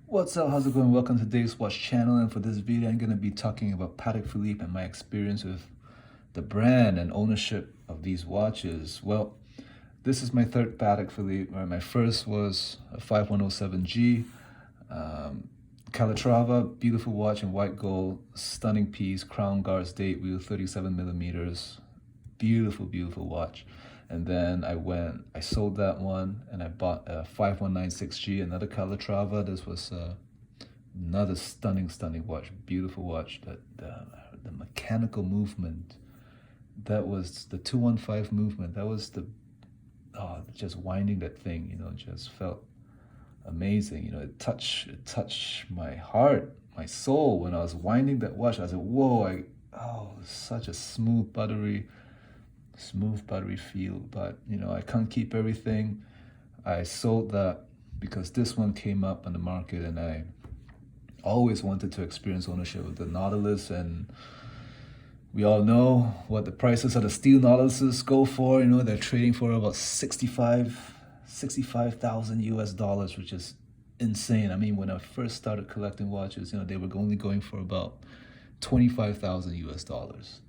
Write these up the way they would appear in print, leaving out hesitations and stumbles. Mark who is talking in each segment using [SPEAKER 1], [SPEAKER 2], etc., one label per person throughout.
[SPEAKER 1] What's up? How's it going? Welcome to Dave's Watch channel, and for this video I'm going to be talking about Patek Philippe and my experience with the brand and ownership of these watches. Well, this is my third Patek Philippe. My first was a 5107G Calatrava, beautiful watch in white gold, stunning piece, crown guards, date wheel, 37 millimeters, beautiful watch. And then I sold that one and I bought a 5196G, another Calatrava. This was another stunning watch, beautiful watch. The mechanical movement, that was the 215 movement. That was just winding that thing, just felt amazing. It touched my heart, my soul when I was winding that watch. I said, whoa, such a smooth buttery feel. But I can't keep everything. I sold that because this one came up on the market, and I always wanted to experience ownership of the Nautilus. And we all know what the prices of the steel Nautiluses go for. They're trading for about 65,000 US dollars, which is insane. I mean, when I first started collecting watches, they were only going for about 25,000 US dollars.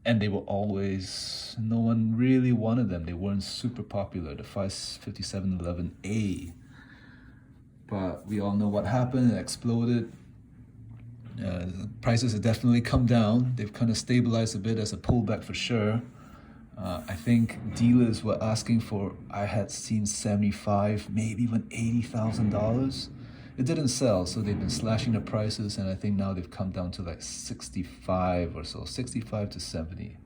[SPEAKER 1] And they were always, no one really wanted them. They weren't super popular, the 55711A. But we all know what happened. It exploded. Prices have definitely come down. They've kind of stabilized a bit as a pullback for sure. I think dealers were asking for, I had seen 75, maybe even $80,000. It didn't sell, so they've been slashing the prices, and I think now they've come down to like 65 or so, 65 to 70.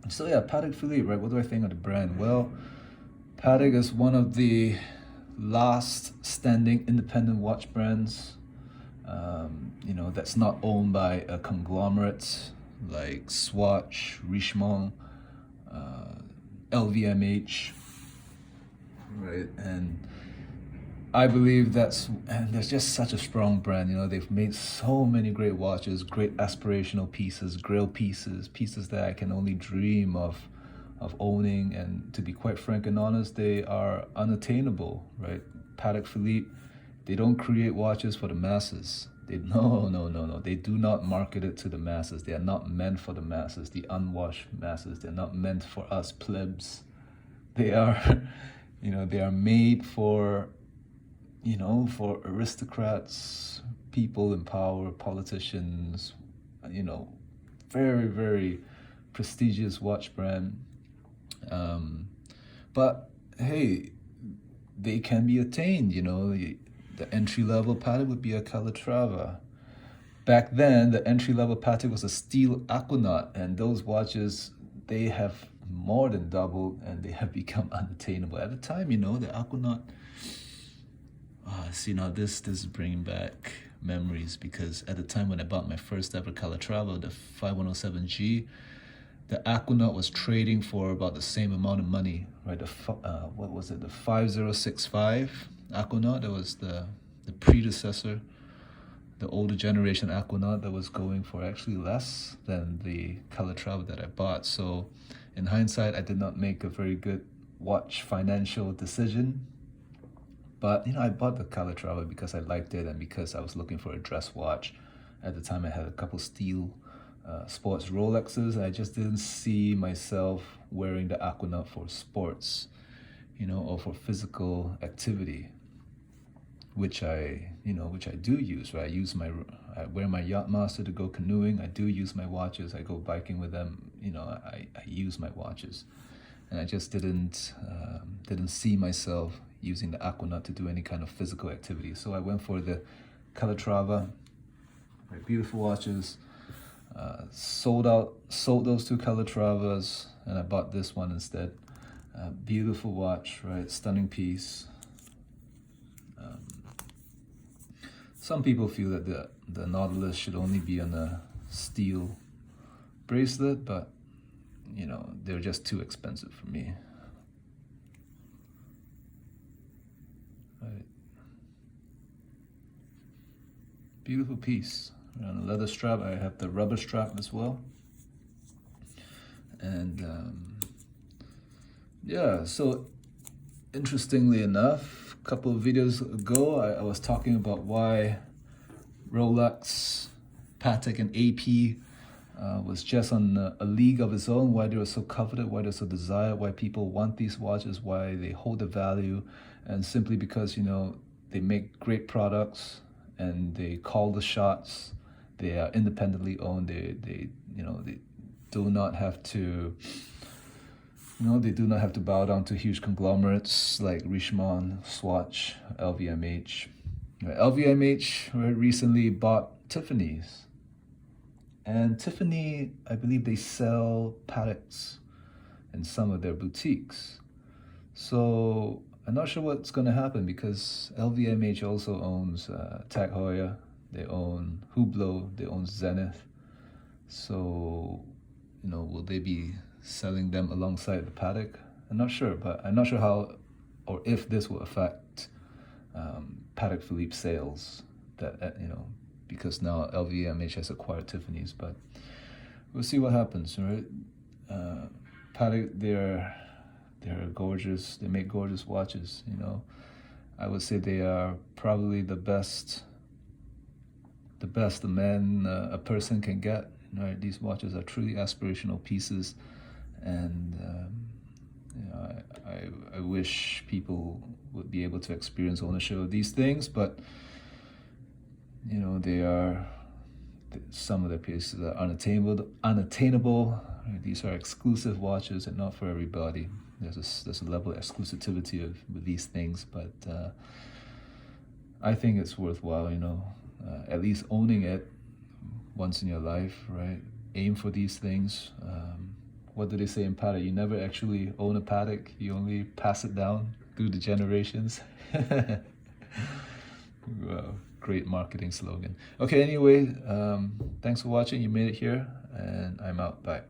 [SPEAKER 1] So yeah, Patek Philippe, right? What do I think of the brand? Well, Patek is one of the last standing independent watch brands, that's not owned by a conglomerate like Swatch, Richemont, LVMH, right? And I believe and there's just such a strong brand. They've made so many great watches, great aspirational pieces, grail pieces that I can only dream of owning. And to be quite frank and honest, they are unattainable, right? Patek Philippe, they don't create watches for the masses. No. They do not market it to the masses. They are not meant for the masses, the unwashed masses. They're not meant for us plebs. They are, they are made for aristocrats, people in power, politicians, very prestigious watch brand. But hey, they can be attained. The entry level Patek would be a Calatrava. Back then, the entry level Patek was a steel Aquanaut, and those watches, they have more than doubled, and they have become unattainable. At the time, the Aquanaut. See, now this is bringing back memories, because at the time when I bought my first ever Calatrava, the 5107G, the Aquanaut was trading for about the same amount of money, right? What was it? The 5065 Aquanaut. That was the predecessor, the older generation Aquanaut, that was going for actually less than the Calatrava that I bought. So, in hindsight, I did not make a very good watch financial decision. But I bought the Calatrava because I liked it and because I was looking for a dress watch. At the time, I had a couple steel sports Rolexes. I just didn't see myself wearing the Aquanaut for sports, or for physical activity, which I do use. Right, I wear my Yachtmaster to go canoeing. I do use my watches. I go biking with them. I use my watches, and I just didn't see myself using the Aquanaut to do any kind of physical activity. So I went for the Calatrava. Right, beautiful watches. Sold those two Calatravas, and I bought this one instead. Beautiful watch, right? Stunning piece. Some people feel that the Nautilus should only be on a steel bracelet, but they're just too expensive for me. Right. Beautiful piece. On the leather strap, I have the rubber strap as well. And yeah, so interestingly enough, a couple of videos ago, I was talking about why Rolex, Patek, and AP was just on a league of its own, why they were so coveted, why they're so desired, why people want these watches, why they hold the value, and simply because, you know, they make great products and they call the shots. They are independently owned. They you know, they do not have to, you know, they do not have to bow down to huge conglomerates like Richemont, Swatch, LVMH. LVMH recently bought Tiffany's. And Tiffany, I believe they sell Pateks in some of their boutiques. So I'm not sure what's going to happen because LVMH also owns Tag Heuer, they own Hublot, they own Zenith. So, you know, will they be selling them alongside the Patek? I'm not sure, but I'm not sure how or if this will affect Patek Philippe sales. That you know, because now LVMH has acquired Tiffany's, but we'll see what happens, right? Patek, they're gorgeous. They make gorgeous watches. You know, I would say they are probably the best a man, a person can get. Right? These watches are truly aspirational pieces, and you know, I wish people would be able to experience ownership of these things, but you know, they are, some of the pieces are unattainable. Right? These are exclusive watches and not for everybody. There's a level of exclusivity with these things, but I think it's worthwhile, you know, at least owning it once in your life, right? Aim for these things. What do they say in Patek? You never actually own a Patek. You only pass it down through the generations. Wow, great marketing slogan. Okay, anyway, thanks for watching. You made it here, and I'm out. Bye.